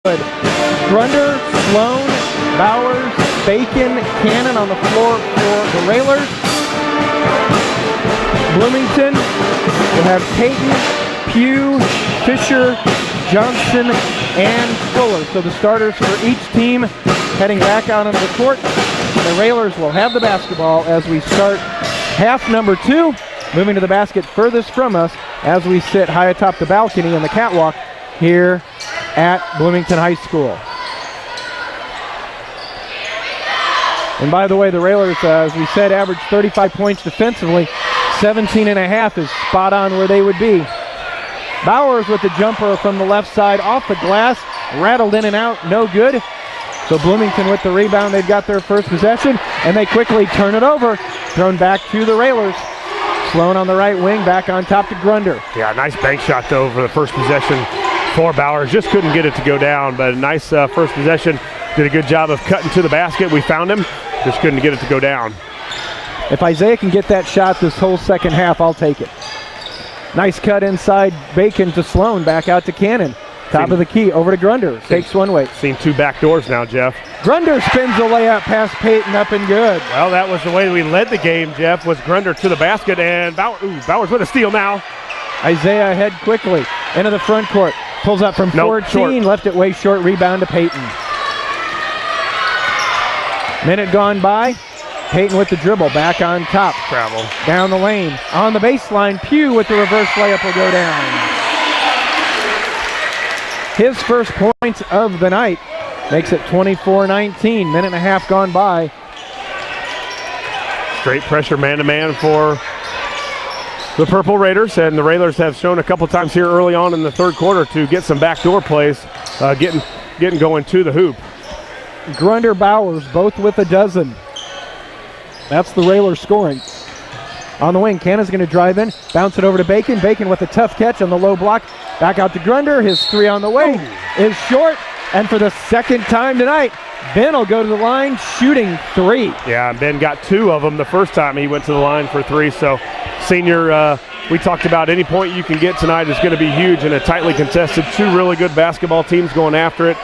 Grunder, Sloan, Bowers, Bacon, Cannon on the floor for the Railers. Bloomington will have Payton, Pugh, Fisher, Johnson, and Fuller. So the starters for each team heading back out onto the court. The Railers will have the basketball as we start half number 2. Moving to the basket furthest from us as we sit high atop the balcony on the catwalk here at Bloomington High School. And by the way, the Railers, as we said, averaged 35 points defensively. 17.5 is spot on where they would be. Bowers with the jumper from the left side off the glass, rattled in and out, no good. So Bloomington with the rebound, they've got their first possession, and they quickly turn it over. Thrown back to the Railers. Sloan on the right wing, back on top to Grunder. Yeah, nice bank shot though for the first possession for Bowers. Just couldn't get it to go down, but a nice first possession. Did a good job of cutting to the basket. We found him, just couldn't get it to go down. If Isaiah can get that shot this whole second half, I'll take it. Nice cut inside Bacon to Sloan, back out to Cannon. Top of the key, over to Grunder. Takes one way. Seen 2 back doors now, Jeff. Grunder spins the layup past Payton, up and good. Well, that was the way we led the game, Jeff, was Grunder to the basket, and Bowers with a steal now. Isaiah ahead quickly into the front court. Pulls up from 14, left it way short, rebound to Payton. Minute gone by. Payton with the dribble, back on top. Travel. Down the lane. On the baseline, Pugh with the reverse layup will go down. His first points of the night makes it 24-19. Minute and a half gone by. Straight pressure man-to-man for the Purple Raiders, and the Railers have shown a couple times here early on in the third quarter to get some backdoor plays, getting going to the hoop. Grunder, Bowers, both with a dozen. That's the Railers scoring. On the wing, Cannon's going to drive in, bounce it over to Bacon. Bacon with a tough catch on the low block. Back out to Grunder. His 3 on the way is short. And for the second time tonight, Ben will go to the line shooting 3. Yeah, Ben got 2 of them the first time he went to the line for 3. So senior, we talked about any point you can get tonight is going to be huge in a tightly contested. 2 really good basketball teams going after it.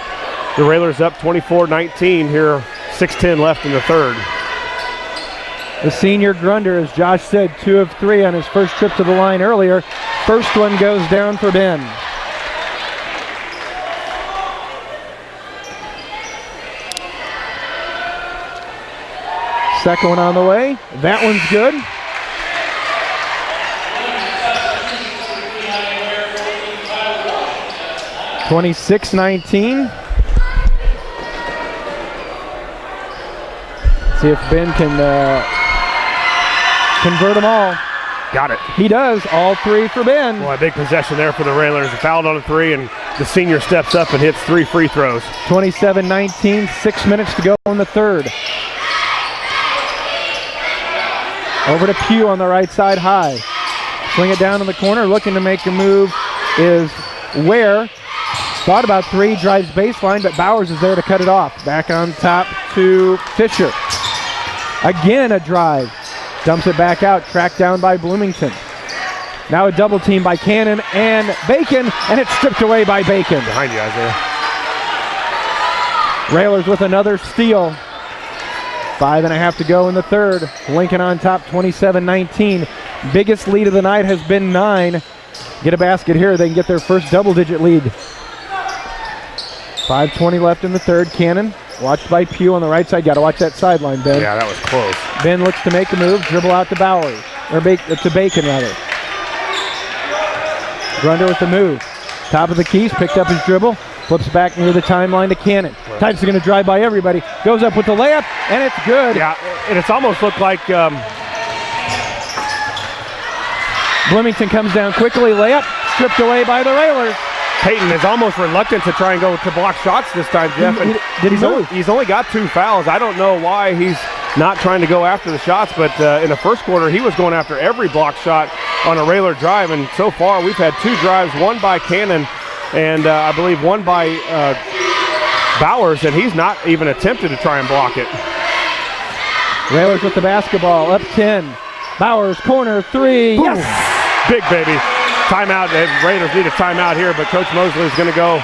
The Railers up 24-19 here, 6:10 left in the third. The senior Grunder, as Josh said, 2 of 3 on his first trip to the line earlier. First one goes down for Ben. Second one on the way. That one's good. (26-19). See if Ben can convert them all. Got it. He does. All 3 for Ben. Boy, a big possession there for the Railers. Fouled on a 3, and the senior steps up and hits 3 free throws. 27-19, 6 minutes to go in the third. Over to Pugh on the right side, high. Swing it down in the corner, looking to make a move is Ware. Thought about 3, drives baseline, but Bowers is there to cut it off. Back on top to Fisher. Again a drive. Dumps it back out, tracked down by Bloomington. Now a double team by Cannon and Bacon, and it's stripped away by Bacon. Behind you, Isaiah. Railers with another steal. 5.5 to go in the third. Lincoln on top, 27-19. Biggest lead of the night has been 9. Get a basket here, they can get their first double-digit lead. 5:20 left in the third. Cannon, watched by Pugh on the right side. Got to watch that sideline, Ben. Yeah, that was close. Ben looks to make a move, dribble out to Bowers, or to Bacon rather. Grunder with the move. Top of the keys, picked up his dribble, flips back near the timeline to Cannon. Types are going to drive by everybody. Goes up with the layup, and it's good. Yeah, and it's almost looked like Bloomington comes down quickly, layup, stripped away by the Railers. Payton is almost reluctant to try and go to block shots this time, Jeff. He's only got 2 fouls. I don't know why he's not trying to go after the shots, but in the first quarter, he was going after every block shot on a Railer drive, and so far we've had 2 drives, one by Cannon and I believe one by Bowers, and he's not even attempted to try and block it. Railers with the basketball, up 10. Bowers, corner 3, yes! Big baby. Timeout. The Raiders need a timeout here, but Coach Mosley is going to go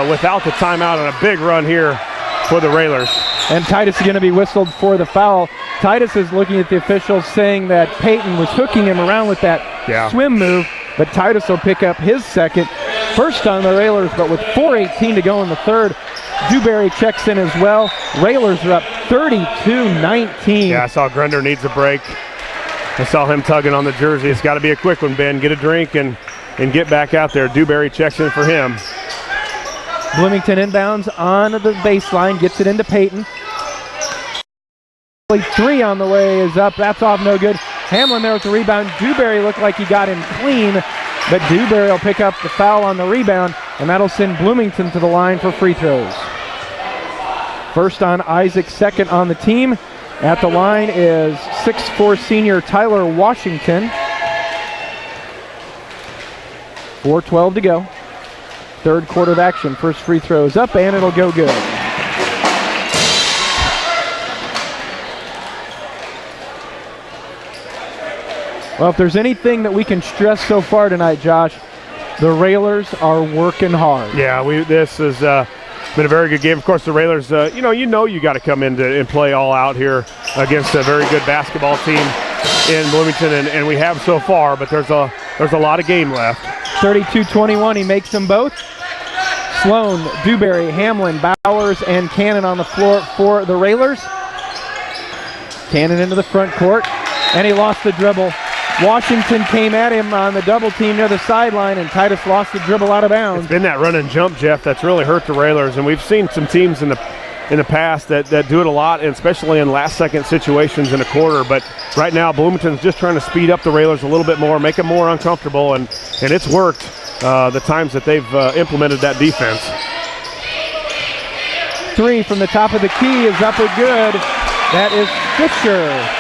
without the timeout and a big run here for the Railers. And Titus is going to be whistled for the foul. Titus is looking at the officials saying that Peyton was hooking him around with that swim move, but Titus will pick up his second. First on the Railers, but with 4:18 to go in the third. Dewberry checks in as well. Railers are up 32-19. Yeah, I saw Grunder needs a break. I saw him tugging on the jersey. It's got to be a quick one, Ben. Get a drink and get back out there. Dewberry checks in for him. Bloomington inbounds on the baseline, gets it into Peyton. Three on the way is up. That's off, no good. Hamlin there with the rebound. Dewberry looked like he got him clean, but Dewberry will pick up the foul on the rebound, and that'll send Bloomington to the line for free throws. First on Isaac, second on the team. At the line is 6'4" senior Tyler Washington. 4:12 to go. Third quarter of action. First free throw is up, and it'll go good. Well, if there's anything that we can stress so far tonight, Josh, the Railers are working hard. Yeah, this has been a very good game. Of course, the Railers, you got to come in and play all out here against a very good basketball team in Bloomington, and we have so far, but there's a lot of game left. 32-21, he makes them both. Sloan, Dewberry, Hamlin, Bowers, and Cannon on the floor for the Railers. Cannon into the front court, and he lost the dribble. Washington came at him on the double team near the sideline, and Titus lost the dribble out of bounds. It's been that run and jump, Jeff, that's really hurt the Railers, and we've seen some teams in the past that do it a lot, and especially in last-second situations in a quarter. But right now, Bloomington's just trying to speed up the Railers a little bit more, make them more uncomfortable, and it's worked the times that they've implemented that defense. Three from the top of the key is up and good. That is Fisher.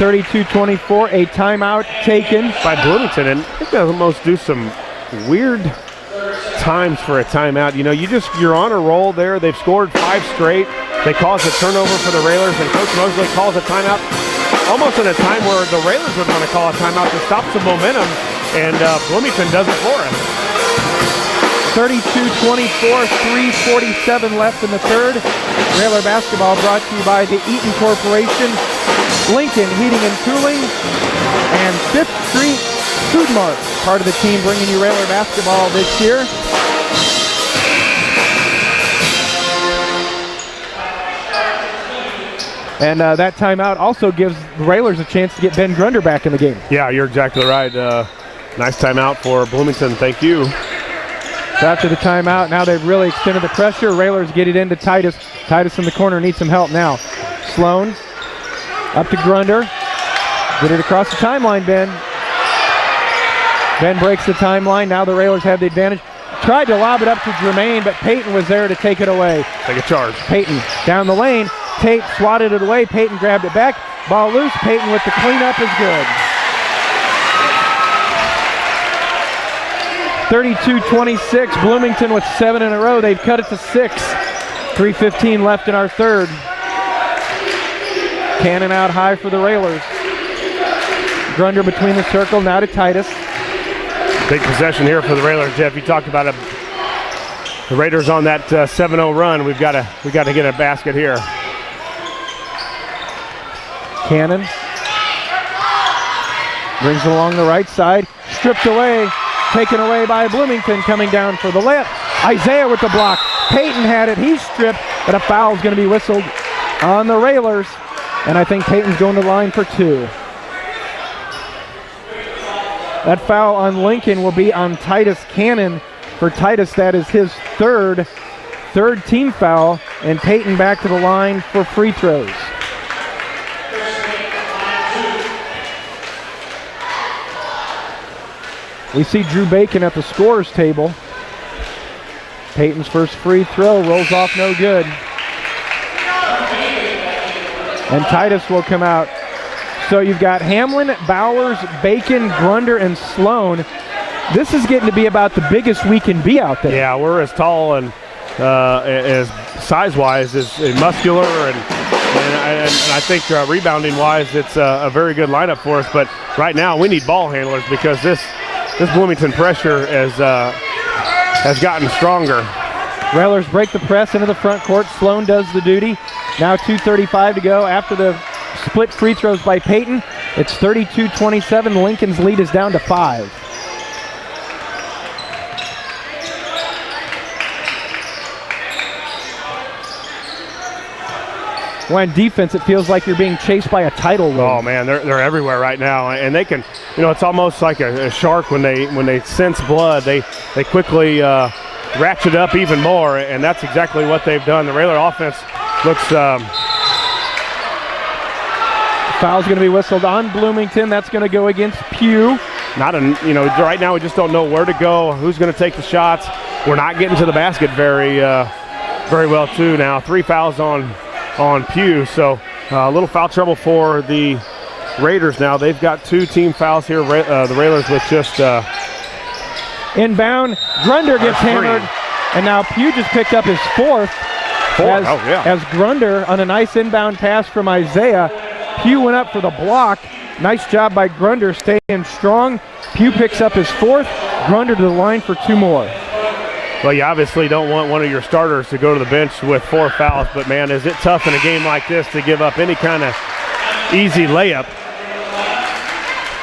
32-24, a timeout taken by Bloomington, and I think they almost do some weird times for a timeout. You're on a roll there. They've scored 5 straight. They cause a turnover for the Railers, and Coach Mosley calls a timeout almost in a time where the Railers would want to call a timeout to stop some momentum, and Bloomington does it for us. 32-24, 3:47 left in the third. Railer basketball brought to you by the Eaton Corporation, Lincoln Heating and Cooling, and 5th Street Food Mart, part of the team bringing you Railer basketball this year. And that timeout also gives the Railers a chance to get Ben Grunder back in the game. Yeah, you're exactly right. Nice timeout for Bloomington. Thank you. So after the timeout, now they've really extended the pressure. Railers get it into Titus. Titus in the corner needs some help now. Sloan up to Grunder. Get it across the timeline, Ben. Ben breaks the timeline. Now the Railers have the advantage. Tried to lob it up to Jermaine, but Peyton was there to take it away. Take a charge. Peyton down the lane. Tate swatted it away. Peyton grabbed it back. Ball loose. Peyton with the cleanup is good. 32-26. Bloomington with 7 in a row. They've cut it to 6. 3:15 left in our third. Cannon out high for the Railers. Grunder between the circle. Now to Titus. Big possession here for the Railers, Jeff. You talked about the Raiders on that 7-0 run. We got to get a basket here. Cannon brings it along the right side. Stripped away. Taken away by Bloomington, coming down for the layup. Isaiah with the block. Peyton had it. He's stripped, but a foul is going to be whistled on the Railers. And I think Peyton's going to the line for 2. That foul on Lincoln will be on Titus Cannon. For Titus, that is his third team foul, and Peyton back to the line for free throws. We see Drew Bacon at the scorer's table. Peyton's first free throw rolls off no good. And Titus will come out. So you've got Hamlin, Bowers, Bacon, Grunder, and Sloan. This is getting to be about the biggest we can be out there. Yeah, we're as tall and as size-wise as muscular, and I think rebounding-wise, it's a very good lineup for us. But right now, we need ball handlers because this this Bloomington pressure has gotten stronger. Railers break the press into the front court. Sloan does the duty. Now 2:35 to go after the split free throws by Peyton. It's 32-27. Lincoln's lead is down to 5. Well, in defense, it feels like you're being chased by a tidal wave. Oh man, they're everywhere right now, and they can, it's almost like a shark when they sense blood. They quickly ratchet up even more, and that's exactly what they've done. The Railer offense looks. Foul's going to be whistled on Bloomington. That's going to go against Pugh. Right now we just don't know where to go, who's going to take the shots. We're not getting to the basket very well too now. 3 fouls on Pugh, so a little foul trouble for the Raiders now. They've got 2 team fouls here. The Railers with just inbound. Grunder gets hammered, and now Pugh just picked up his fourth. As Grunder on a nice inbound pass from Isaiah. Pugh went up for the block. Nice job by Grunder staying strong. Pugh picks up his fourth. Grunder to the line for 2 more. Well, you obviously don't want one of your starters to go to the bench with 4 fouls, but man, is it tough in a game like this to give up any kind of easy layup.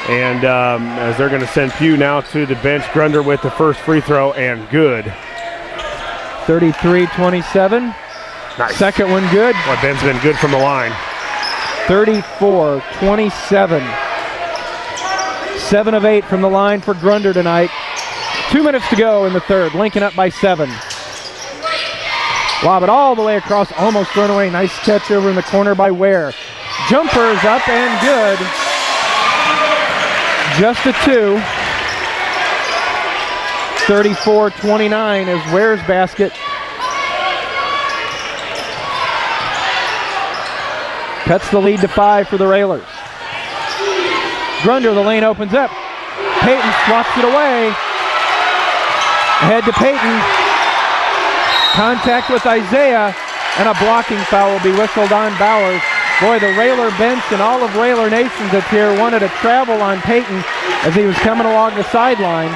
And as they're going to send Pugh now to the bench, Grunder with the first free throw, and good. 33-27. Nice. Second one good. Boy, Ben's been good from the line. 34-27. 7 of 8 from the line for Grunder tonight. 2 minutes to go in the third. Lincoln up by 7. Lob it all the way across, almost thrown away. Nice catch over in the corner by Ware. Jumper's up and good. Just a 2. 34-29 is Ware's basket. Cuts the lead to 5 for the Railers. Grunder, the lane opens up. Peyton swaps it away. Ahead to Peyton. Contact with Isaiah, and a blocking foul will be whistled on Bowers. Boy, the Railer bench and all of Railer Nations up here wanted to travel on Peyton as he was coming along the sideline.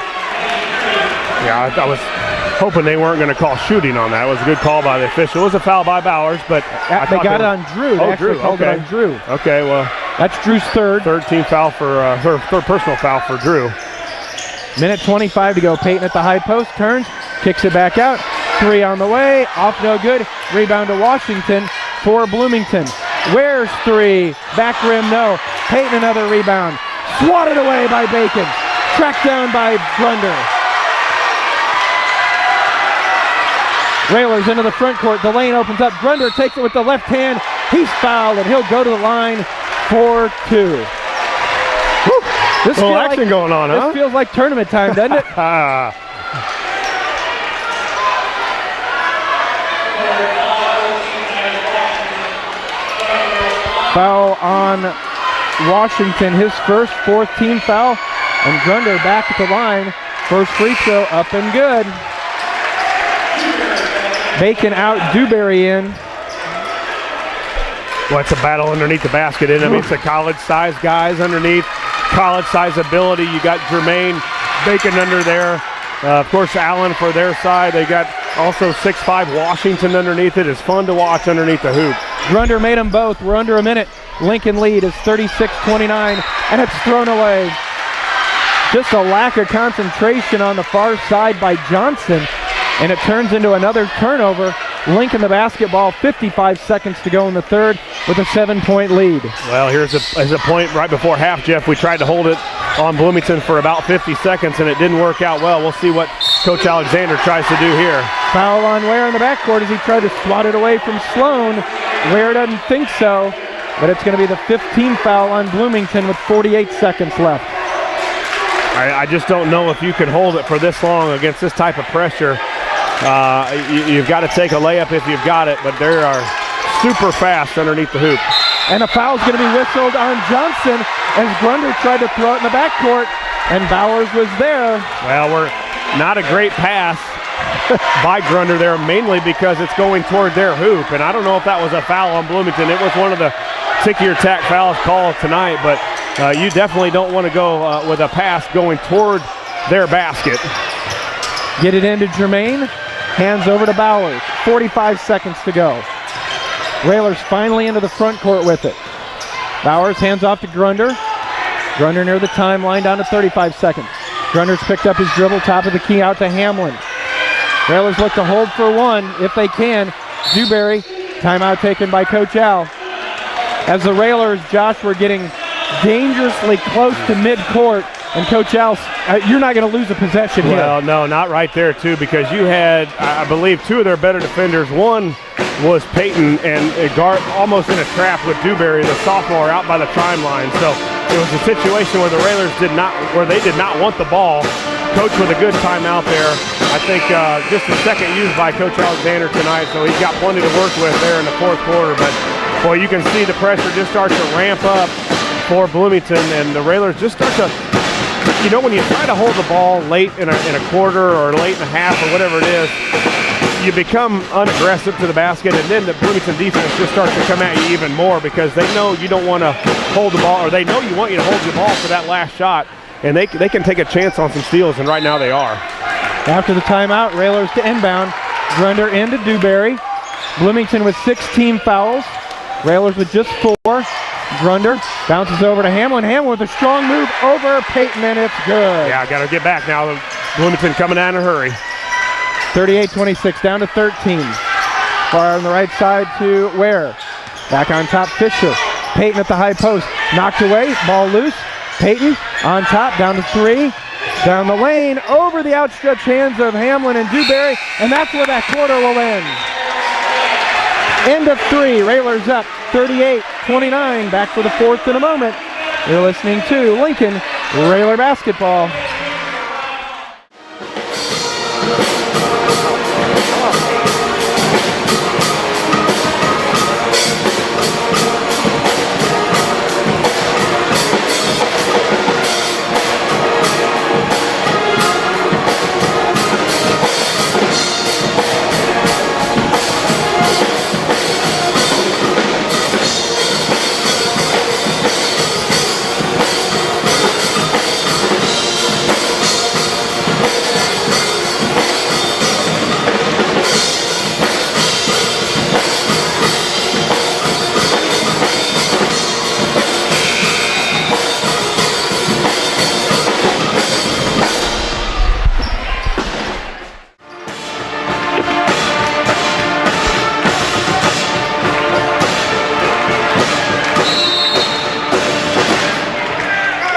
Yeah, I was hoping they weren't going to call shooting on that. It was a good call by the official. It was a foul by Bowers, but they got it on Drew. They actually called it on Drew. Okay, well, that's Drew's third. Third personal foul for Drew. Minute 25 to go. Peyton at the high post, turns, kicks it back out. 3 on the way, off no good. Rebound to Washington for Bloomington. Ware's 3, back rim no. Peyton another rebound. Swatted away by Bacon. Tracked down by Grunder. Railers into the front court. The lane opens up. Grunder takes it with the left hand. He's fouled, and he'll go to the line for 2. This little action going on, huh? This feels like tournament time, doesn't it? Foul on Washington, his first, 4th team foul. And Grunder back at the line. First free throw up and good. Bacon out, Dewberry in. Well, it's a battle underneath the basket. I mean, it's a college-sized guys underneath. College-size ability. You got Jermaine Bacon under there. Of course, Allen for their side. They got also 6'5" Washington underneath it. It's fun to watch underneath the hoop. Grunder made them both. We're under a minute. Lincoln lead is 36-29, and it's thrown away. Just a lack of concentration on the far side by Johnson, and it turns into another turnover. Lincoln the basketball, 55 seconds to go in the third with a 7-point lead. Well, here's a point right before half, Jeff. We tried to hold it on Bloomington for about 50 seconds, and it didn't work out well. We'll see what Coach Alexander tries to do here. Foul on Ware in the backcourt as he tried to swat it away from Sloan. Ware doesn't think so, but it's going to be the 15th foul on Bloomington with 48 seconds left. I just don't know if you can hold it for this long against this type of pressure. You've got to take a layup if you've got it, but they are super fast underneath the hoop. And a foul's going to be whistled on Johnson as Grunder tried to throw it in the backcourt, and Bowers was there. Well, we're not a great pass by Grunder there, mainly because it's going toward their hoop, and I don't know if that was a foul on Bloomington. It was one of the ticky-tack fouls called tonight, but you definitely don't want to go with a pass going toward their basket. Get it into Jermaine. Hands over to Bowers. 45 seconds to go. Railers finally into the front court with it. Bowers hands off to Grunder. Grunder near the timeline, down to 35 seconds. Grunder's picked up his dribble, top of the key out to Hamlin. Railers look to hold for one if they can. Dewberry, timeout taken by Coach Al. As the Railers, Josh, were getting dangerously close to midcourt, and Coach Al, you're not going to lose a possession here. Well, no, not right there, too, because you had, I believe, two of their better defenders. One was Peyton and almost in a trap with Dewberry, the sophomore, out by the timeline. So it was a situation where the Railers did not want the ball. Coach with a good timeout there. I think just the second used by Coach Alexander tonight, so he's got plenty to work with there in the fourth quarter. But, boy, you can see the pressure just start to ramp up for Bloomington, and the Railers just start to, you know, when you try to hold the ball late in a quarter or late in a half or whatever it is, you become unaggressive to the basket, and then the Bloomington defense just starts to come at you even more because they know you don't want to hold the ball, or they know you want you to hold the ball for that last shot, and they can take a chance on some steals, and right now they are. After the timeout, Railers to inbound. Grunder into Dewberry. Bloomington with 16 fouls. Railers with just 4. Grunder bounces over to Hamlin. Hamlin with a strong move over Peyton, and it's good. Yeah, got to get back now. Bloomington coming out in a hurry. 38-26, down to 13. Far on the right side to Ware. Back on top, Fisher. Peyton at the high post. Knocked away, ball loose. Peyton on top, down to 3. Down the lane, over the outstretched hands of Hamlin and Dewberry, and that's where that quarter will end. End of 3, Railers up 38-29. Back for the fourth in a moment. You're listening to Lincoln Railer Basketball.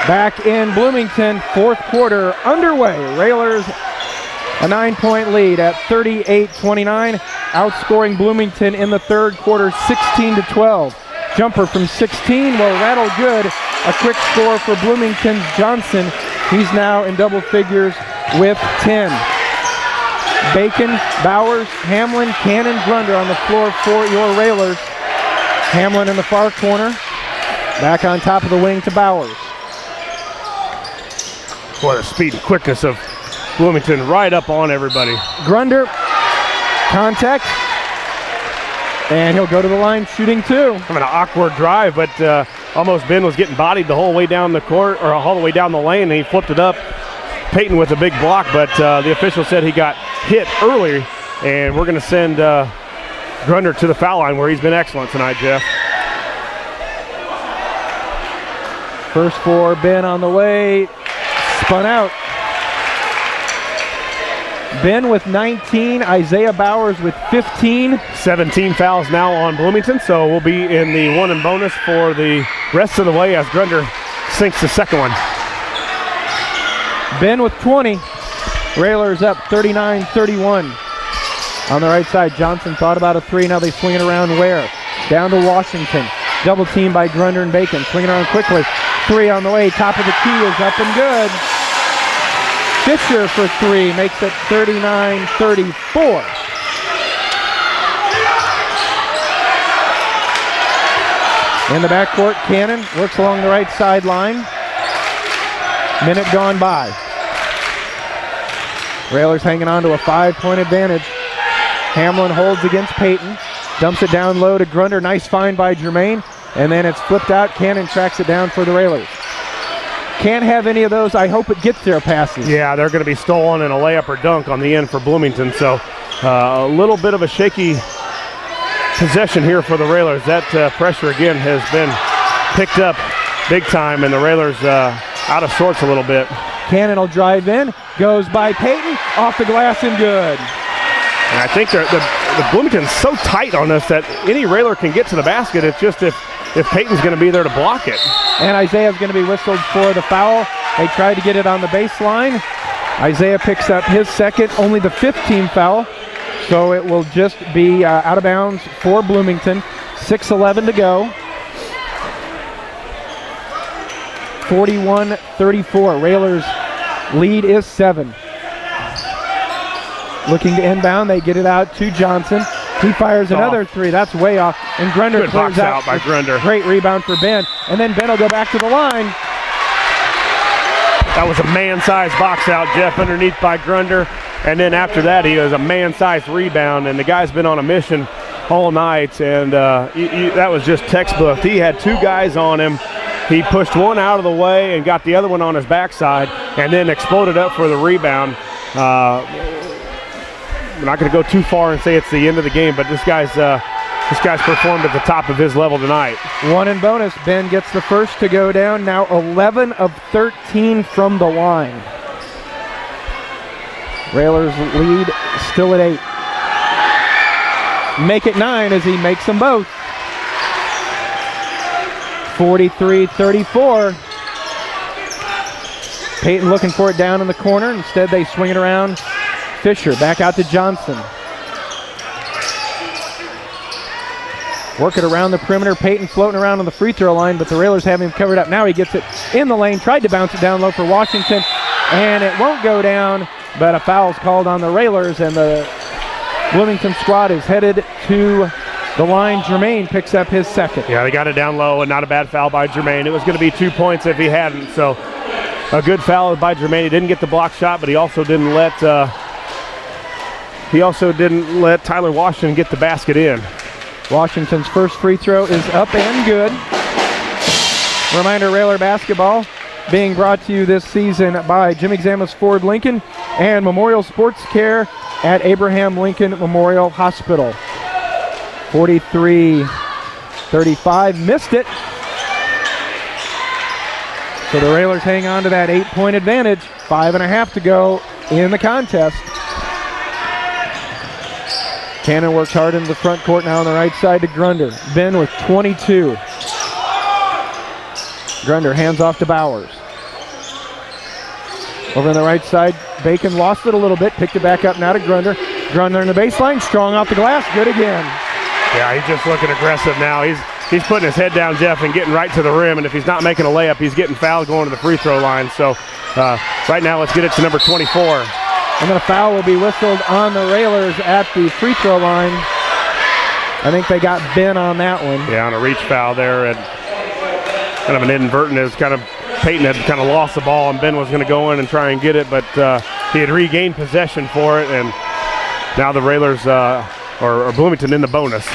Back in Bloomington, fourth quarter underway. Railers a 9-point lead at 38-29, outscoring Bloomington in the third quarter 16-12. Jumper from 16 will rattle good. A quick score for Bloomington's Johnson. He's now in double figures with 10. Bacon, Bowers, Hamlin, Cannon, Grunder on the floor for your Railers. Hamlin in the far corner. Back on top of the wing to Bowers. Boy, the speed and quickness of Bloomington right up on everybody. Grunder, contact, and he'll go to the line shooting 2. I mean, an awkward drive, but almost Ben was getting bodied the whole way down the court, or all the way down the lane, and he flipped it up. Peyton with a big block, but the official said he got hit early, and we're going to send Grunder to the foul line where he's been excellent tonight, Jeff. First for Ben on the way. Spun out. Ben with 19, Isaiah Bowers with 15. 17 fouls now on Bloomington, so we'll be in the 1 and bonus for the rest of the way as Grunder sinks the second one. Ben with 20. Railers up 39-31. On the right side, Johnson thought about a 3. Now they swing it around Ware. Down to Washington. Double team by Grunder and Bacon. Swinging around quickly. 3 on the way. Top of the key is up and good. Fisher for 3 makes it 39-34. In the backcourt, Cannon works along the right sideline. Minute gone by. Railers hanging on to a 5-point advantage. Hamlin holds against Peyton. Dumps it down low to Grunder. Nice find by Jermaine. And then it's flipped out. Cannon tracks it down for the Railers. Can't have any of those. I hope it gets there passes. Yeah, they're going to be stolen and a layup or dunk on the end for Bloomington. So a little bit of a shaky possession here for the Railers. That pressure again has been picked up big time, and the Railers out of sorts a little bit. Cannon will drive in, goes by Peyton, off the glass and good. And I think the Bloomington's so tight on this that any Railer can get to the basket. It's just if Peyton's going to be there to block it. And Isaiah's going to be whistled for the foul. They tried to get it on the baseline. Isaiah picks up his second, only the 15th foul. So it will just be out of bounds for Bloomington. 6:11 to go. 41-34. Railers lead is 7. Looking to inbound, they get it out to Johnson. He fires another three. That's way off. And Grunder Good clears box out by Grunder. Great rebound for Ben. And then Ben will go back to the line. That was a man-sized box out, Jeff, underneath by Grunder. And then after that, he was a man-sized rebound. And the guy's been on a mission all night. And that was just textbook. He had 2 guys on him. He pushed one out of the way and got the other one on his backside and then exploded up for the rebound. We're not going to go too far and say it's the end of the game, but this guy's performed at the top of his level tonight. 1 in bonus. Ben gets the first to go down. Now 11 of 13 from the line. Railers lead still at 8. Make it 9 as he makes them both. 43-34. Peyton looking for it down in the corner. Instead, they swing it around. Fisher back out to Johnson. Work it around the perimeter. Peyton floating around on the free throw line, but the Railers have him covered up. Now he gets it in the lane. Tried to bounce it down low for Washington, and it won't go down, but a foul's called on the Railers, and the Bloomington squad is headed to the line. Jermaine picks up his second. Yeah, they got it down low, and not a bad foul by Jermaine. It was going to be 2 points if he hadn't, so a good foul by Jermaine. He didn't get the block shot, but he also didn't let Tyler Washington get the basket in. Washington's first free throw is up and good. Reminder, Railer basketball being brought to you this season by Jimmy Zamas Ford Lincoln and Memorial Sports Care at Abraham Lincoln Memorial Hospital. 43-35, missed it. So the Railers hang on to that 8-point advantage. 5.5 to go in the contest. Cannon works hard into the front court now on the right side to Grunder. Ben with 22. Grunder hands off to Bowers. Over on the right side, Bacon lost it a little bit, picked it back up now to Grunder. Grunder in the baseline, strong off the glass, good again. Yeah, he's just looking aggressive now. He's putting his head down, Jeff, and getting right to the rim, and if he's not making a layup, he's getting fouled going to the free throw line. So right now, let's get it to number 24. And then a foul will be whistled on the Railers at the free throw line. I think they got Ben on that one. Yeah, on a reach foul there, and kind of an inadvertent as Peyton had kind of lost the ball, and Ben was going to go in and try and get it, but he had regained possession for it, and now the Railers or Bloomington in the bonus.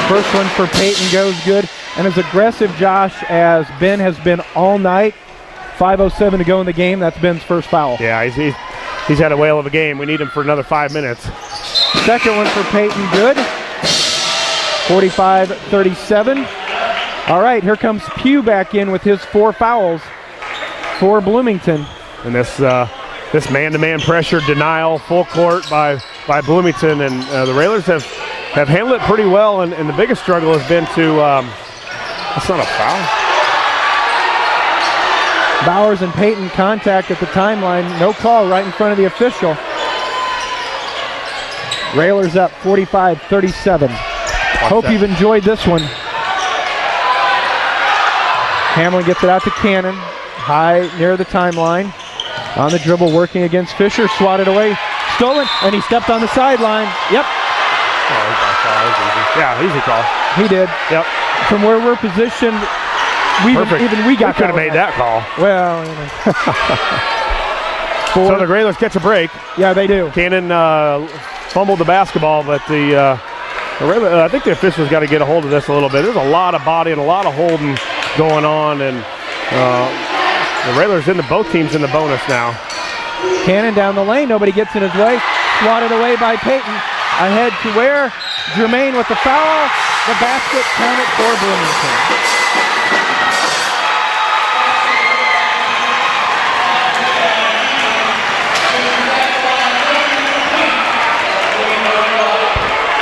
First one for Peyton goes good, and as aggressive, Josh, as Ben has been all night. 5:07 to go in the game. That's Ben's first foul. Yeah, he's had a whale of a game. We need him for another 5 minutes. Second one for Peyton, good. 45-37. All right, here comes Pugh back in with his 4 fouls for Bloomington. And this man-to-man pressure denial, full court by Bloomington, and the Railers have handled it pretty well, and the biggest struggle has been to, that's not a foul. Bowers and Peyton contact at the timeline. No call right in front of the official. Railers up 45-37. Hope you've enjoyed this one. Hamlin gets it out to Cannon. High near the timeline. On the dribble, working against Fisher. Swatted away. Stolen, and he stepped on the sideline. Yep. Yeah, easy call. He did. Yep. From where we're positioned, we could have made that call. Well, so the Railers catch a break. Yeah, they do. Cannon fumbled the basketball, but I think the officials got to get a hold of this a little bit. There's a lot of body and a lot of holding going on, and The Railers both teams in the bonus now. Cannon down the lane. Nobody gets in his way. Swatted away by Peyton. Ahead to where? Jermaine with the foul. The basket counted for Bloomington.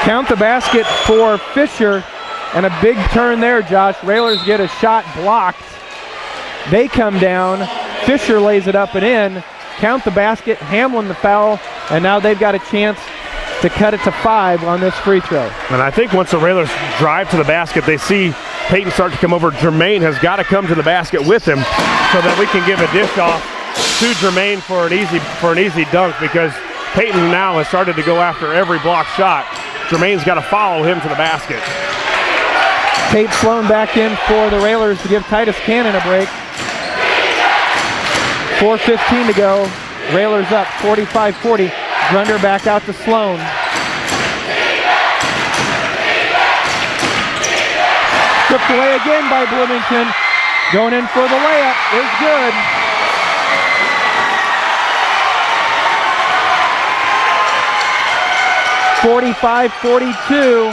Count the basket for Fisher, and a big turn there, Josh. Railers get a shot blocked. They come down. Fisher lays it up and in. Count the basket, Hamlin the foul, and now they've got a chance to cut it to 5 on this free throw. And I think once the Railers drive to the basket, they see Peyton start to come over. Jermaine has got to come to the basket with him so that we can give a dish off to Jermaine for an easy dunk, because Peyton now has started to go after every block shot. Jermaine's got to follow him to the basket. Tate Sloan back in for the Railers to give Titus Cannon a break. 4:15 to go. Railers up 45-40. Grunder back out to Sloan. Stripped away again by Bloomington. Going in for the layup is good. (45-42).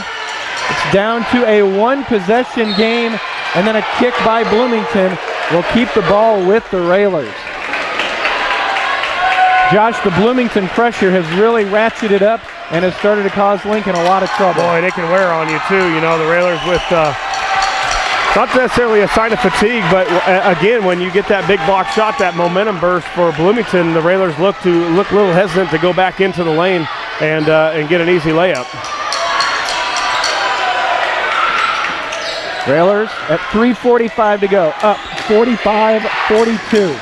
It's down to a one-possession game, and then a kick by Bloomington will keep the ball with the Railers. Josh, the Bloomington pressure has really ratcheted up and has started to cause Lincoln a lot of trouble. Boy, they can wear on you too. You know, the Railers with not necessarily a sign of fatigue, but again, when you get that big block shot, that momentum burst for Bloomington, the Railers look a little hesitant to go back into the lane and get an easy layup. Railers at 3:45 to go, up 45-42.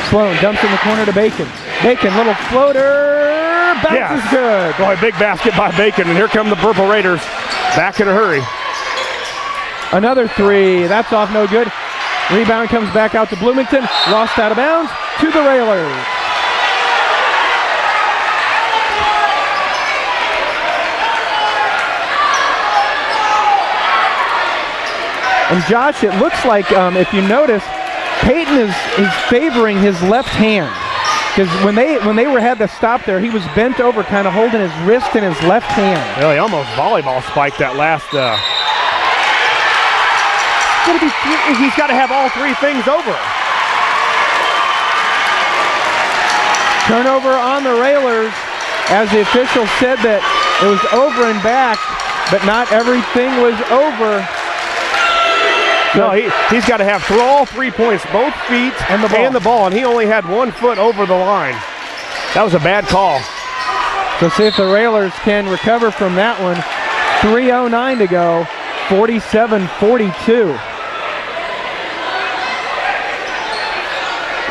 Sloan dumps in the corner to Bacon. Bacon, little floater, bounces good. Boy, big basket by Bacon, and here come the Purple Raiders back in a hurry. Another three, that's off, no good. Rebound comes back out to Bloomington, lost out of bounds to the Railers. And Josh, it looks like, if you notice, Peyton is favoring his left hand. Because when they had the stop there, he was bent over, kind of holding his wrist in his left hand. Really, almost volleyball spiked that last. He's got to have all three things over. Turnover on the Railers, as the official said that it was over and back, but not everything was over. No, he's got to have all 3 points, both feet and the ball, and he only had 1 foot over the line. That was a bad call. So see if the Railers can recover from that one. 3:09 to go, 47-42.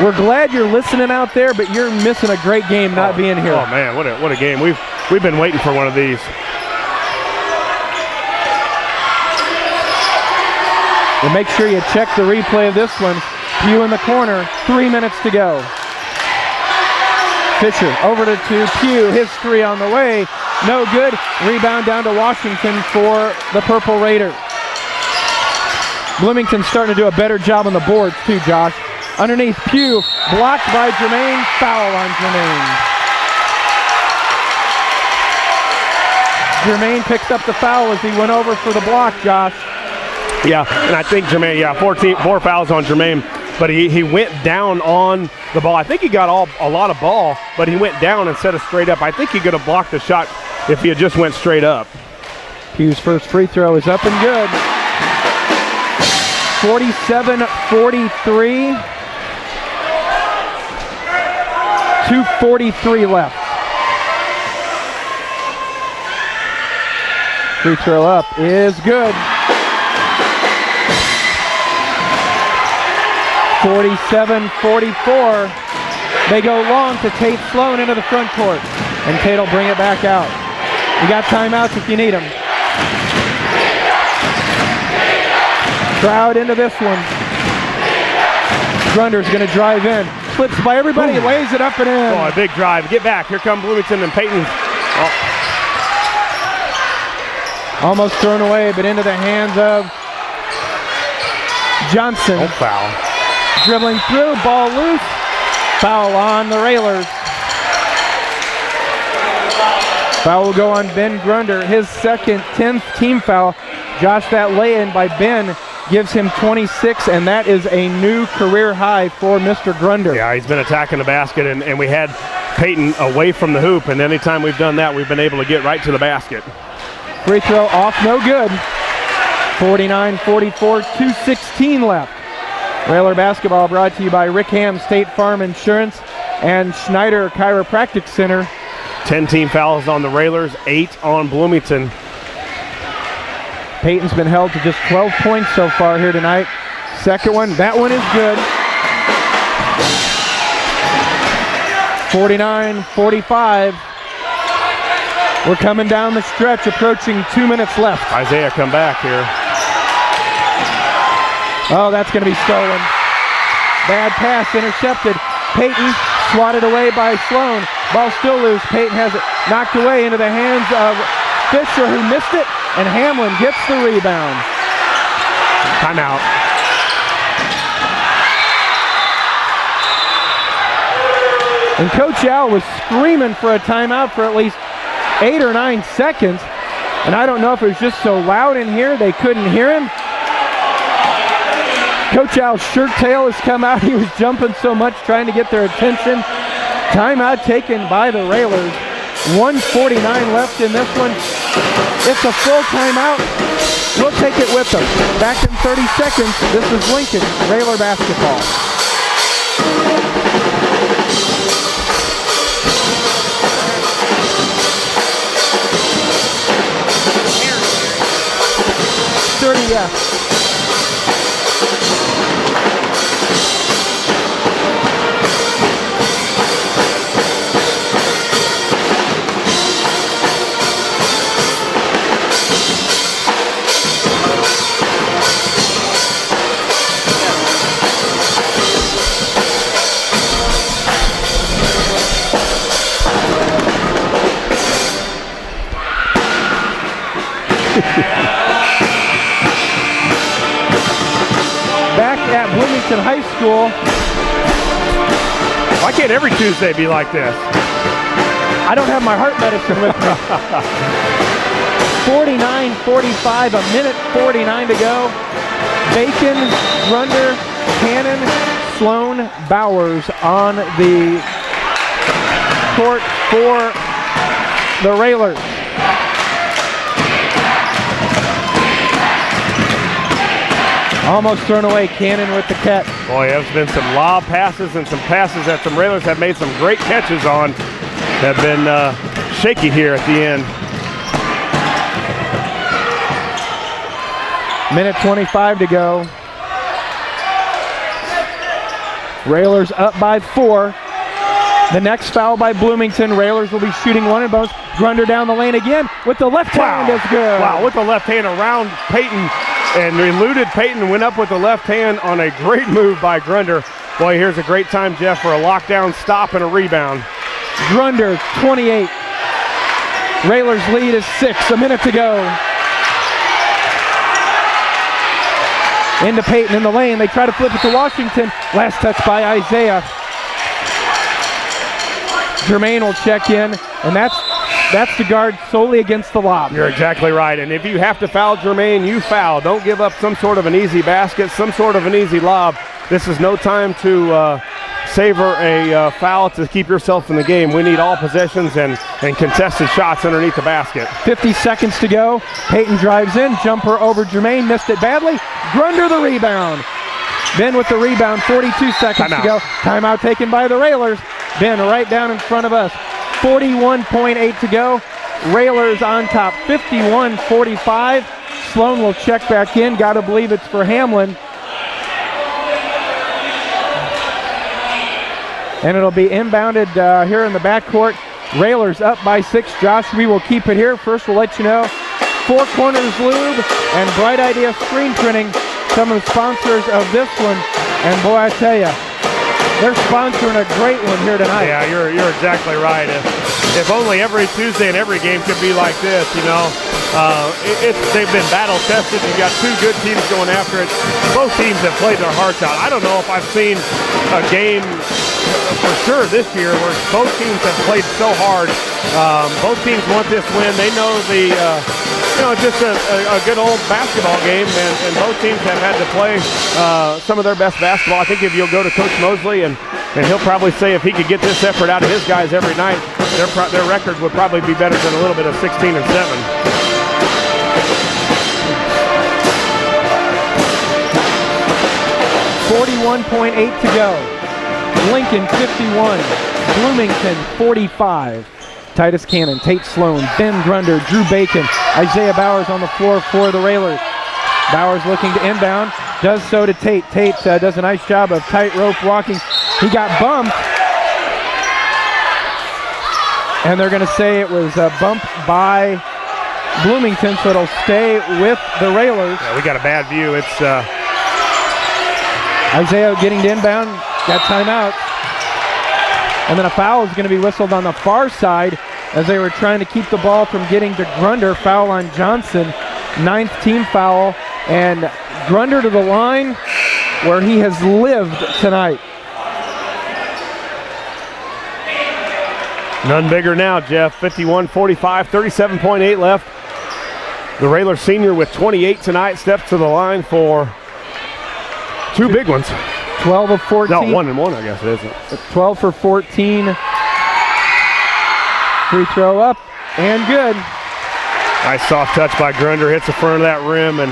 We're glad you're listening out there, but you're missing a great game not being here. Oh man, what a game. We've been waiting for one of these. And make sure you check the replay of this one. Pugh in the corner, 3 minutes to go. Fisher over to Pugh, his three on the way, no good. Rebound down to Washington for the Purple Raiders. Bloomington's starting to do a better job on the boards too, Josh. Underneath Pugh, blocked by Jermaine, foul on Jermaine. Jermaine picks up the foul as he went over for the block, Josh. Yeah, and I think Jermaine, 4 fouls on Jermaine, but he went down on the ball. I think he got a lot of ball, but he went down instead of straight up. I think he could have blocked the shot if he had just went straight up. Pugh's first free throw is up and good. 47-43. 2:43 left. Free throw up is good. 47-44. They go long to Tate Sloan into the front court, and Tate will bring it back out. You got timeouts if you need them. Crowd into this one. Grunder's going to drive in. Slips by everybody, lays it up and in. Oh, a big drive. Get back. Here come Bloomington and Peyton. Oh. Almost thrown away, but into the hands of Johnson. Oh, foul. dribbling through, ball loose. Foul on the Railers. Foul will go on Ben Grunder, his second 10th team foul. Josh, that lay-in by Ben gives him 26, and that is a new career high for Mr. Grunder. Yeah, he's been attacking the basket, and we had Peyton away from the hoop, and anytime we've done that, we've been able to get right to the basket. Free throw off, no good. 49-44, 2:16 left. Railer basketball brought to you by Rick Ham State Farm Insurance and Schneider Chiropractic Center. 10 team fouls on the Railers, 8 on Bloomington. Peyton's been held to just 12 points so far here tonight. Second one, that one is good. 49-45. We're coming down the stretch, approaching 2 minutes left. Isaiah come back here. Oh, that's going to be stolen. Bad pass, intercepted. Peyton swatted away by Sloan. Ball still loose. Peyton has it knocked away into the hands of Fisher, who missed it, and Hamlin gets the rebound. Timeout. And Coach Al was screaming for a timeout for at least 8 or 9 seconds. And I don't know if it was just so loud in here they couldn't hear him. Coach Al's shirt tail has come out. He was jumping so much trying to get their attention. Timeout taken by the Railers. 1:49 left in this one. It's a full timeout. We'll take it with them. Back in 30 seconds. This is Lincoln Railer basketball. Yes. Back at Bloomington High School. Why can't every Tuesday be like this? I don't have my heart medicine with me. 49-45, a minute 49 to go. Bacon, Grunder, Cannon, Sloan, Bowers on the court for the Railers. Almost thrown away, Cannon with the catch. Boy, there's been some lob passes and some passes that some Railers have made some great catches on. Have been shaky here at the end. Minute 25 to go. Railers up by 4. The next foul by Bloomington. Railers will be shooting one and both. Grunder down the lane again with the left hand is good. Wow, with the left hand around Peyton and eluded Peyton, went up with the left hand on a great move by Grunder. Boy, here's a great time, Jeff, for a lockdown stop and a rebound. Grunder, 28. Railers lead is 6, a minute to go. Into Peyton in the lane. They try to flip it to Washington. Last touch by Isaiah. Jermaine will check in, and that's the guard solely against the lob. You're exactly right, and if you have to foul Jermaine, you foul. Don't give up some sort of an easy basket, some sort of an easy lob. This is no time to savor a foul to keep yourself in the game. We need all possessions and contested shots underneath the basket. 50 seconds to go. Peyton drives in, jumper over Jermaine, missed it badly. Grunder the rebound. Ben with the rebound, 42 seconds to go. Timeout taken by the Railers. Ben right down in front of us. 41.8 to go. Railers on top, 51-45. Sloan will check back in. Got to believe it's for Hamlin. And it'll be inbounded here in the backcourt. Railers up by 6. Josh, we will keep it here. First, we'll let you know, Four Corners Lube and Bright Idea Screen Printing, some of the sponsors of this one. And boy, I tell you, they're sponsoring a great one here tonight. Yeah, you're exactly right. If only every Tuesday and every game could be like this, you know. they've been battle tested. You've got two good teams going after it. Both teams have played their hearts out. I don't know if I've seen a game for sure this year where both teams have played so hard. Both teams want this win. They know just a good old basketball game, and both teams have had to play some of their best basketball. I think if you'll go to Coach Mosley, and he'll probably say if he could get this effort out of his guys every night, their record would probably be better than a little bit of 16-7. 41.8 to go. Lincoln 51, Bloomington 45. Titus Cannon, Tate Sloan, Ben Grunder, Drew Bacon, Isaiah Bowers on the floor for the Railers. Bowers looking to inbound, does so to Tate. Tate does a nice job of tightrope walking. He got bumped, and they're going to say it was a bump by Bloomington, so it'll stay with the Railers. Yeah, we got a bad view. It's Isaiah getting to inbound, got timeout. And then a foul is going to be whistled on the far side as they were trying to keep the ball from getting to Grunder. Foul on Johnson, 9th team foul. And Grunder to the line where he has lived tonight. None bigger now, Jeff. 51-45, 37.8 left. The Railers senior with 28 tonight steps to the line for two big ones. 12 of 14. No, 1 and 1, I guess it isn't. 12 for 14. Free throw up and good. Nice soft touch by Grunder. Hits the front of that rim, and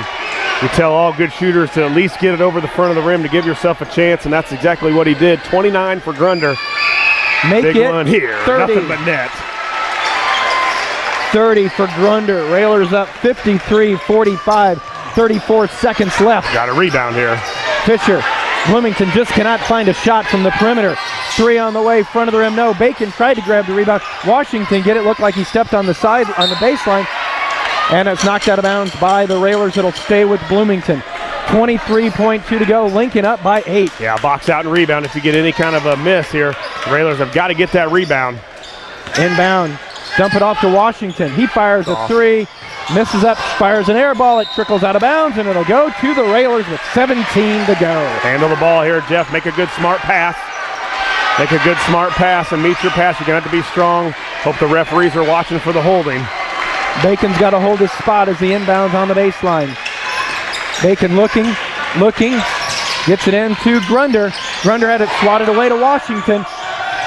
you tell all good shooters to at least get it over the front of the rim to give yourself a chance, and that's exactly what he did. 29 for Grunder. Make big it one here. 30. Nothing but net. 30 for Grunder. Railers up 53-45. 34 seconds left. Got a rebound here. Fisher. Bloomington just cannot find a shot from the perimeter. 3 on the way, front of the rim, no. Bacon tried to grab the rebound. Washington get it, looked like he stepped on the side, on the baseline, and it's knocked out of bounds by the Railers. It'll stay with Bloomington. 23.2 to go. Lincoln up by 8. Yeah, box out and rebound if you get any kind of a miss here. The Railers have got to get that rebound. Inbound. Dump it off to Washington. He fires a 3. Misses up, fires an air ball. It trickles out of bounds, and it'll go to the Railers with 17 to go. Handle the ball here, Jeff. Make a good, smart pass. Make a good, smart pass and meet your pass. You're going to have to be strong. Hope the referees are watching for the holding. Bacon's got to hold his spot as he inbounds on the baseline. Bacon looking, gets it in to Grunder. Grunder had it swatted away to Washington.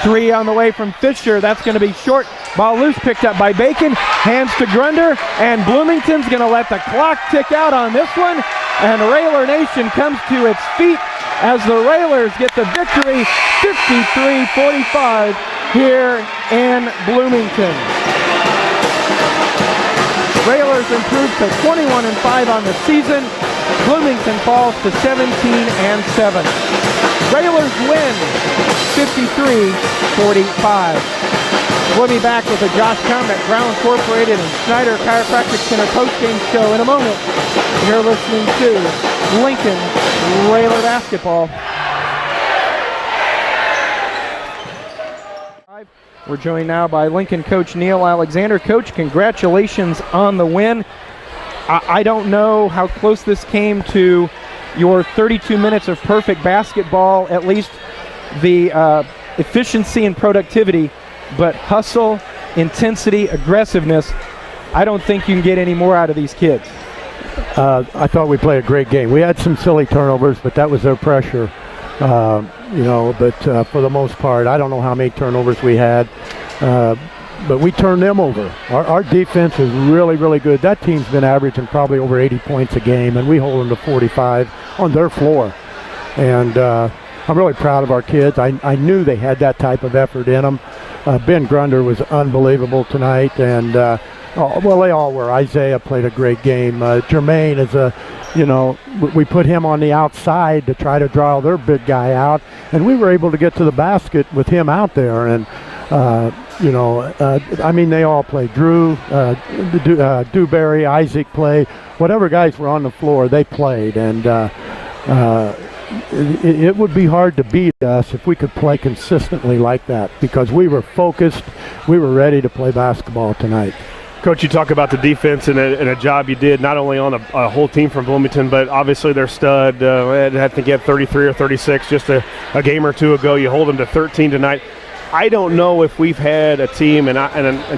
3 on the way from Fisher. That's going to be short. Ball loose, picked up by Bacon. Hands to Grunder, and Bloomington's going to let the clock tick out on this one. And Railer Nation comes to its feet as the Railers get the victory, 53-45 here in Bloomington. Railers improved to 21-5 on the season. Bloomington falls to 17-7. Railers win 53-45. We'll be back with the Josh Komnick, Brown Incorporated, and Schneider Chiropractic Center postgame show in a moment. You're listening to Lincoln Railer Basketball. We're joined now by Lincoln coach Neil Alexander. Coach, congratulations on the win. I don't know how close this came to your 32 minutes of perfect basketball, at least the efficiency and productivity, but hustle, intensity, aggressiveness, I don't think you can get any more out of these kids. I thought we played a great game. We had some silly turnovers, but that was their pressure. But for the most part, I don't know how many turnovers we had, but we turned them over. Our defense is really, really good. That team's been averaging probably over 80 points a game, and we hold them to 45 on their floor. And I'm really proud of our kids. I knew they had that type of effort in them. Ben Grunder was unbelievable tonight, and they all were. Isaiah played a great game. Jermaine is we put him on the outside to try to draw their big guy out, and we were able to get to the basket with him out there. And they all played. Drew, Dewberry, Isaac played. Whatever guys were on the floor, they played. And it would be hard to beat us if we could play consistently like that, because we were focused. We were ready to play basketball tonight. Coach, you talk about the defense and a job you did not only on a whole team from Bloomington, but obviously their stud. I think he had 33 or 36 just a game or two ago. You hold them to 13 tonight. I don't know if we've had a team, and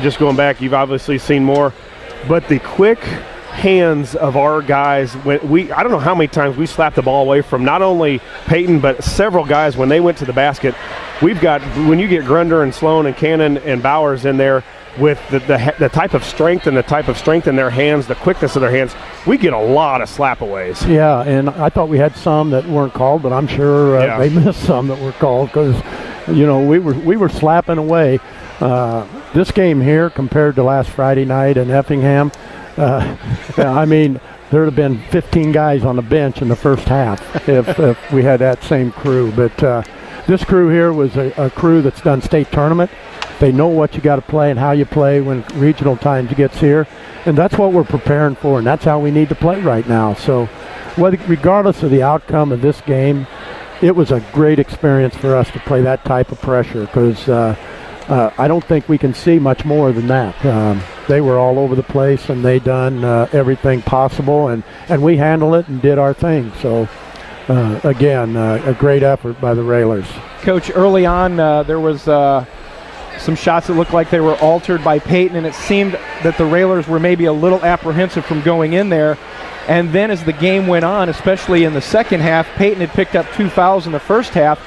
just going back, you've obviously seen more, but the quick hands of our guys, I don't know how many times we slapped the ball away from not only Peyton, but several guys when they went to the basket. When you get Grunder and Sloan and Cannon and Bowers in there, with the type of strength and the type of strength in their hands, the quickness of their hands, we get a lot of slap-aways. Yeah, and I thought we had some that weren't called, but I'm sure they missed some that were called because, we were slapping away. This game here compared to last Friday night in Effingham, I mean, there would have been 15 guys on the bench in the first half if we had that same crew. But this crew here was a crew that's done state tournament. They know what you got to play and how you play when regional times gets here, and that's what we're preparing for, and that's how we need to play right now. So regardless of the outcome of this game, it was a great experience for us to play that type of pressure because I don't think we can see much more than that. They were all over the place, and they done everything possible, and we handled it and did our thing. So, again, a great effort by the Railers. Coach, early on there was some shots that looked like they were altered by Peyton, and it seemed that the Railers were maybe a little apprehensive from going in there. And then as the game went on, especially in the second half, Peyton had picked up 2 fouls in the first half.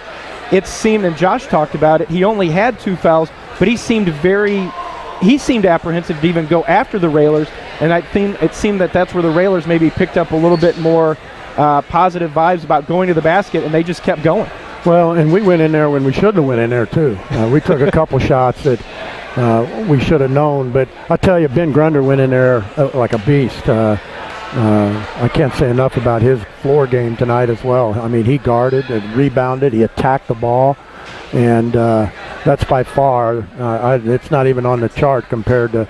It seemed, and Josh talked about it, he only had 2 fouls, but he seemed apprehensive to even go after the Railers, and it seemed that that's where the Railers maybe picked up a little bit more positive vibes about going to the basket, and they just kept going. Well, and we went in there when we shouldn't have went in there, too. We took a couple shots that we should have known. But I tell you, Ben Grunder went in there like a beast. I can't say enough about his floor game tonight as well. I mean, he guarded and rebounded. He attacked the ball. And that's by far, it's not even on the chart compared to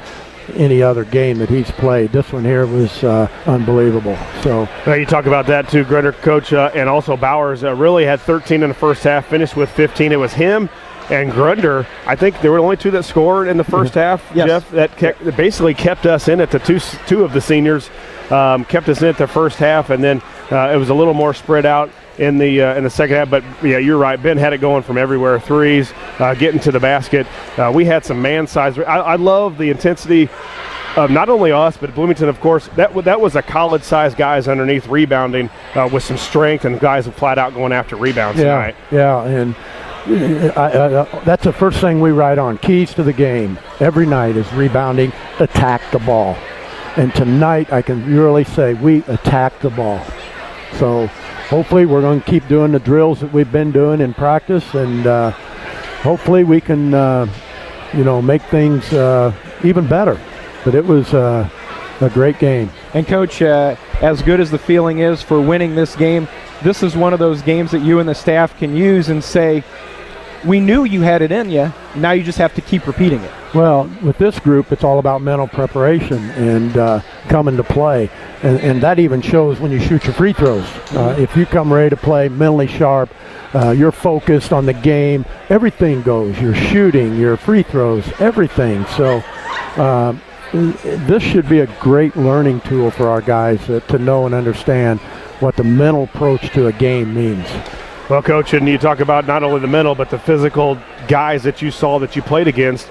any other game that he's played. This one here was unbelievable. So you talk about that too, Grunder, Coach, and also Bowers really had 13 in the first half, finished with 15. It was him and Grunder. I think there were only 2 that scored in the first half, yes. Jeff, that basically kept us in it. The two of the seniors kept us in it the first half, and then it was a little more spread out in the second half. But yeah, you're right. Ben had it going from everywhere. Threes, getting to the basket. We had some man size. I love the intensity of not only us, but Bloomington, of course. That was a college-sized guys underneath rebounding with some strength, and guys flat out going after rebounds tonight. Yeah, and that's the first thing we write on. Keys to the game every night is rebounding, attack the ball. And tonight I can really say we attacked the ball. So hopefully we're going to keep doing the drills that we've been doing in practice, and hopefully we can, make things even better. But it was a great game. And, Coach, as good as the feeling is for winning this game, this is one of those games that you and the staff can use and say, we knew you had it in you, now you just have to keep repeating it. Well, with this group, it's all about mental preparation and coming to play. And that even shows when you shoot your free throws. If you come ready to play, mentally sharp, you're focused on the game, everything goes. Your shooting, your free throws, everything. So this should be a great learning tool for our guys to know and understand what the mental approach to a game means. Well, Coach, and you talk about not only the mental, but the physical guys that you saw that you played against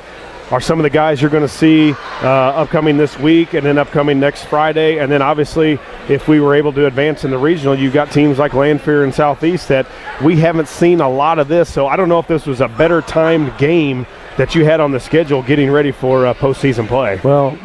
are some of the guys you're going to see upcoming this week and then upcoming next Friday. And then obviously if we were able to advance in the regional, you've got teams like Lanphier and Southeast that we haven't seen a lot of this. So I don't know if this was a better timed game that you had on the schedule getting ready for postseason play. Well,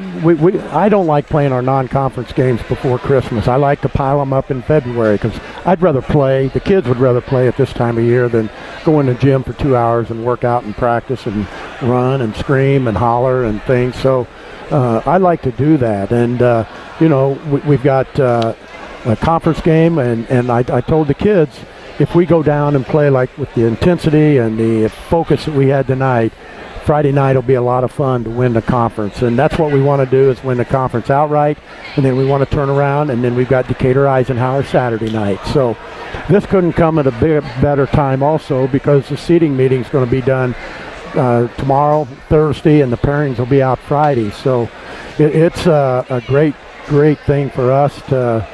I don't like playing our non-conference games before Christmas. I like to pile them up in February because I'd rather play. The kids would rather play at this time of year than go in the gym for 2 hours and work out and practice and run and scream and holler and things. So I like to do that. And, we've got a conference game, and I told the kids, if we go down and play like with the intensity and the focus that we had tonight, Friday night will be a lot of fun to win the conference. And that's what we want to do, is win the conference outright. And then we want to turn around, and then we've got Decatur Eisenhower Saturday night. So this couldn't come at a better time also, because the seating meeting is going to be done tomorrow, Thursday, and the pairings will be out Friday. So it's a great thing for us to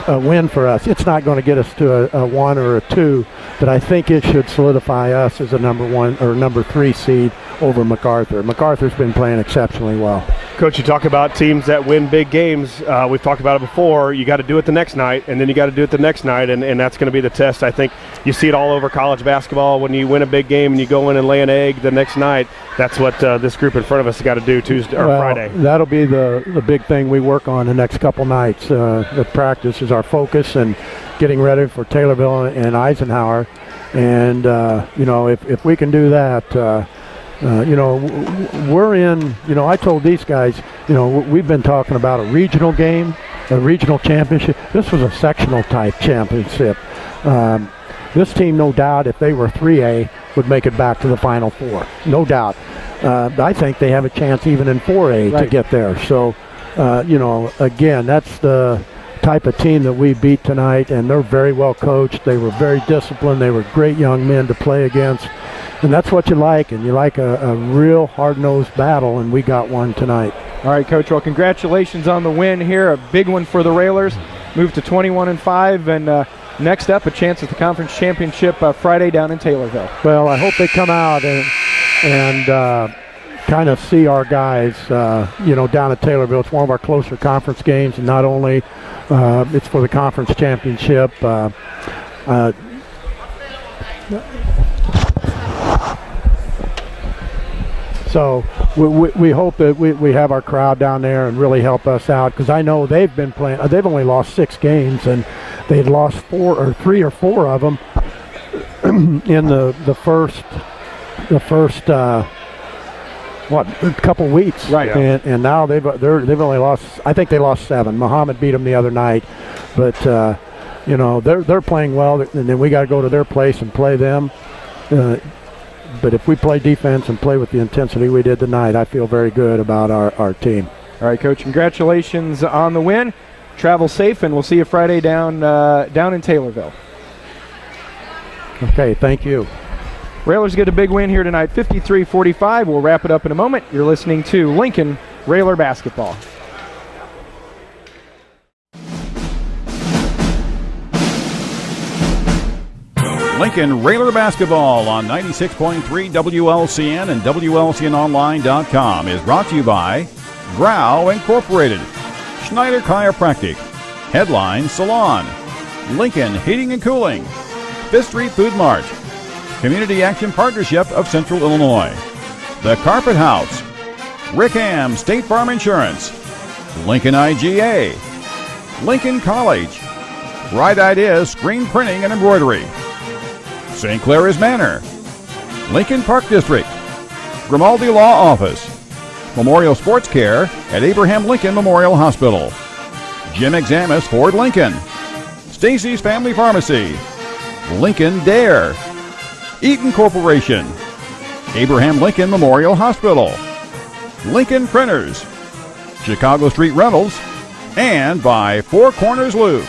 a win for us. It's not going to get us to a 1 or a 2, but I think it should solidify us as a number 1 or number 3 seed over MacArthur. MacArthur's been playing exceptionally well. Coach, you talk about teams that win big games. We've talked about it before. You got to do it the next night, and then you got to do it the next night, and that's going to be the test. I think you see it all over college basketball. When you win a big game and you go in and lay an egg the next night, that's what this group in front of us has got to do Tuesday or Friday. That'll be the big thing we work on the next couple nights. The practice is our focus, and getting ready for Taylorville and Eisenhower. And if we can do that. We're in, I told these guys, we've been talking about a regional game, a regional championship. This was a sectional type championship. This team, no doubt, if they were 3A, would make it back to the Final Four. No doubt. I think they have a chance even in 4A to get there. So, again, that's the type of team that we beat tonight, and they're very well coached. They were very disciplined. They were great young men to play against. And that's what you like, and you like a real hard-nosed battle, and we got one tonight. All right, Coach. Well, congratulations on the win here. A big one for the Railers. Moved to 21-5, and next up, a chance at the conference championship Friday down in Taylorville. Well, I hope they come out and kind of see our guys, down at Taylorville. It's one of our closer conference games, and not only it's for the conference championship. So we hope that we have our crowd down there and really help us out, because I know they've been playing. They've only lost 6 games, and they'd lost 3 or 4 of them in the first couple weeks. Right. And now they've only lost. I think they lost 7. Muhammad beat them the other night, but they're playing well, and then we got to go to their place and play them. But if we play defense and play with the intensity we did tonight, I feel very good about our team. All right, Coach, congratulations on the win. Travel safe, and we'll see you Friday down in Taylorville. Okay, thank you. Railers get a big win here tonight, 53-45. We'll wrap it up in a moment. You're listening to Lincoln Railer Basketball. Lincoln Railer Basketball on 96.3 WLCN and WLCNonline.com is brought to you by Grau Incorporated, Schneider Chiropractic, Headline Salon, Lincoln Heating and Cooling, Fifth Street Food Mart, Community Action Partnership of Central Illinois, The Carpet House, Rickham State Farm Insurance, Lincoln IGA, Lincoln College, Bright Ideas Screen Printing and Embroidery, St. Clair's Manor, Lincoln Park District, Grimaldi Law Office, Memorial Sports Care at Abraham Lincoln Memorial Hospital, Jim Examus Ford Lincoln, Stacy's Family Pharmacy, Lincoln Dare, Eaton Corporation, Abraham Lincoln Memorial Hospital, Lincoln Printers, Chicago Street Rentals, and by Four Corners Lube.